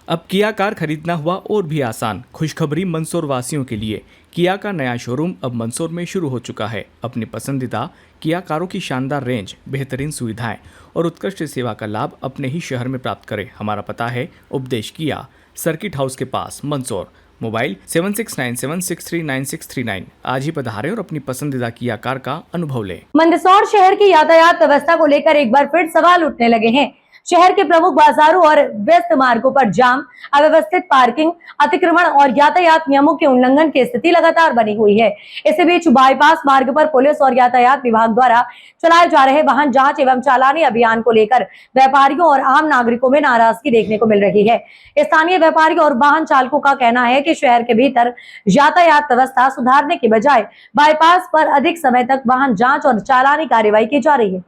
अब किया कार खरीदना हुआ और भी आसान। खुशखबरी मंदसौर वासियों के लिए। किया का नया शोरूम अब मंदसौर में शुरू हो चुका है। अपनी पसंदीदा किया कारों की शानदार रेंज, बेहतरीन सुविधाएं और उत्कृष्ट सेवा का लाभ अपने ही शहर में प्राप्त करें। हमारा पता है उपदेश किया, सर्किट हाउस के पास, मंदसौर। मोबाइल 7697639639। आज ही पधारें और अपनी पसंदीदा किया कार का अनुभव लें। मंदसौर शहर की यातायात व्यवस्था को लेकर एक बार फिर सवाल उठने लगे हैं। शहर के प्रमुख बाजारों और व्यस्त मार्गों पर जाम, अव्यवस्थित पार्किंग, अतिक्रमण और यातायात नियमों के उल्लंघन की स्थिति लगातार बनी हुई है। इसी बीच बाईपास मार्ग पर पुलिस और यातायात विभाग द्वारा चलाए जा रहे वाहन जांच एवं चालानी अभियान को लेकर व्यापारियों और आम नागरिकों में नाराजगी देखने को मिल रही है। स्थानीय व्यापारियों और वाहन चालकों का कहना है कि शहर के भीतर यातायात व्यवस्था सुधारने की बजाय बाईपास पर अधिक समय तक वाहन जांच और चालानी कार्रवाई की जा रही है।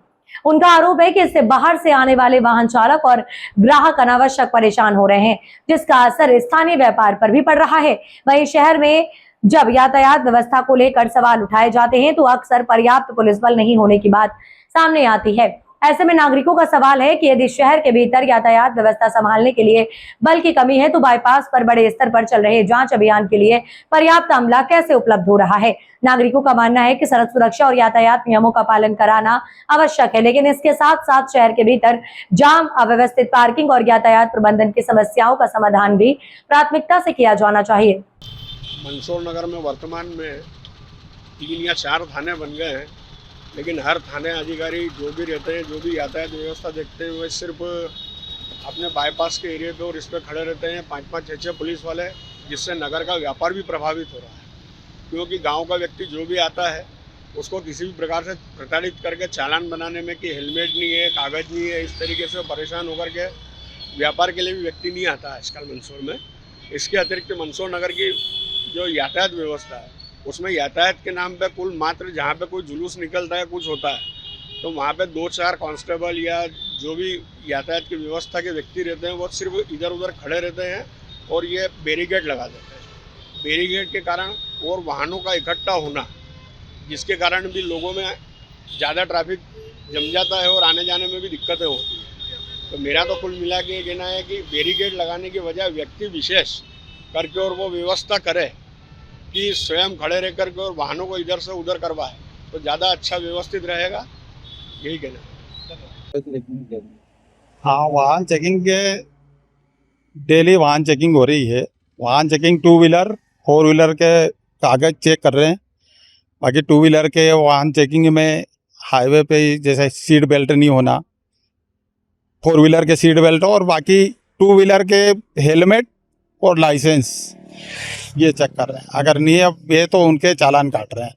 उनका आरोप है कि इससे बाहर से आने वाले वाहन चालक और ग्राहक अनावश्यक परेशान हो रहे हैं, जिसका असर स्थानीय व्यापार पर भी पड़ रहा है। वहीं शहर में जब यातायात व्यवस्था को लेकर सवाल उठाए जाते हैं तो अक्सर पर्याप्त पुलिस बल नहीं होने की बात सामने आती है। ऐसे में नागरिकों का सवाल है कि यदि शहर के भीतर यातायात व्यवस्था संभालने के लिए बल की कमी है तो बाईपास पर बड़े स्तर पर चल रहे जांच अभियान के लिए पर्याप्त अमला कैसे उपलब्ध हो रहा है। नागरिकों का मानना है कि सड़क सुरक्षा और यातायात नियमों का पालन कराना आवश्यक है, लेकिन इसके साथ साथ शहर के भीतर जाम, अव्यवस्थित पार्किंग और यातायात प्रबंधन की समस्याओं का समाधान भी प्राथमिकता से किया जाना चाहिए। मंदसौर नगर में वर्तमान में 3 या 4 थाने बन गए हैं, लेकिन हर थाने अधिकारी जो भी रहते हैं, जो भी यातायात व्यवस्था देखते हैं, वे सिर्फ अपने बाईपास के एरिया पे और इस पर खड़े रहते हैं 5-5, 6-6 पुलिस वाले, जिससे नगर का व्यापार भी प्रभावित हो रहा है। क्योंकि गांव का व्यक्ति जो भी आता है उसको किसी भी प्रकार से प्रताड़ित करके चालान बनाने में कि हेलमेट नहीं है, कागज़ नहीं है, इस तरीके से परेशान होकर के व्यापार के लिए भी व्यक्ति नहीं आता है आजकल मंदसौर में। इसके अतिरिक्त मंदसौर नगर की जो यातायात व्यवस्था है उसमें यातायात के नाम पे कुल मात्र जहाँ पे कोई जुलूस निकलता है, कुछ होता है, तो वहाँ पे 2-4 कांस्टेबल या जो भी यातायात की व्यवस्था के व्यक्ति रहते हैं वो सिर्फ इधर उधर खड़े रहते हैं और ये बैरिकेड लगा देते हैं। बैरिकेड के कारण और वाहनों का इकट्ठा होना, जिसके कारण भी लोगों में ज़्यादा ट्रैफिक जम जाता है और आने जाने में भी दिक्कतें होती हैं। तो मेरा तो कुल मिला के कहना है कि बैरिकेड लगाने के बजाय व्यक्ति विशेष करके और वो व्यवस्था करे कि स्वयं खड़े रह करके और वाहनों को इधर से उधर करवाए तो ज़्यादा अच्छा व्यवस्थित रहेगा, यही कहना है। हाँ, वाहन चेकिंग के डेली वाहन चेकिंग हो रही है। वाहन चेकिंग 2 व्हीलर 4 व्हीलर के कागज़ चेक कर रहे हैं। बाकी 2 व्हीलर के वाहन चेकिंग में हाईवे पे जैसे सीट बेल्ट नहीं होना, 4 व्हीलर के सीट बेल्ट और बाकी 2 व्हीलर के हेलमेट और लाइसेंस ये चेक कर रहे हैं। अगर नहीं है ये तो उनके चालान काट रहे हैं।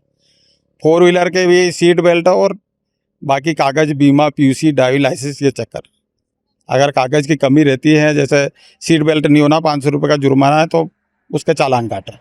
4 व्हीलर के भी सीट बेल्ट और बाकी कागज़, बीमा, पीयूसी, ड्राइविंग लाइसेंस ये चेक कर रहे हैं। अगर कागज़ की कमी रहती है, जैसे सीट बेल्ट नहीं होना, 500 रुपये का जुर्माना है, तो उसके चालान काट रहे हैं।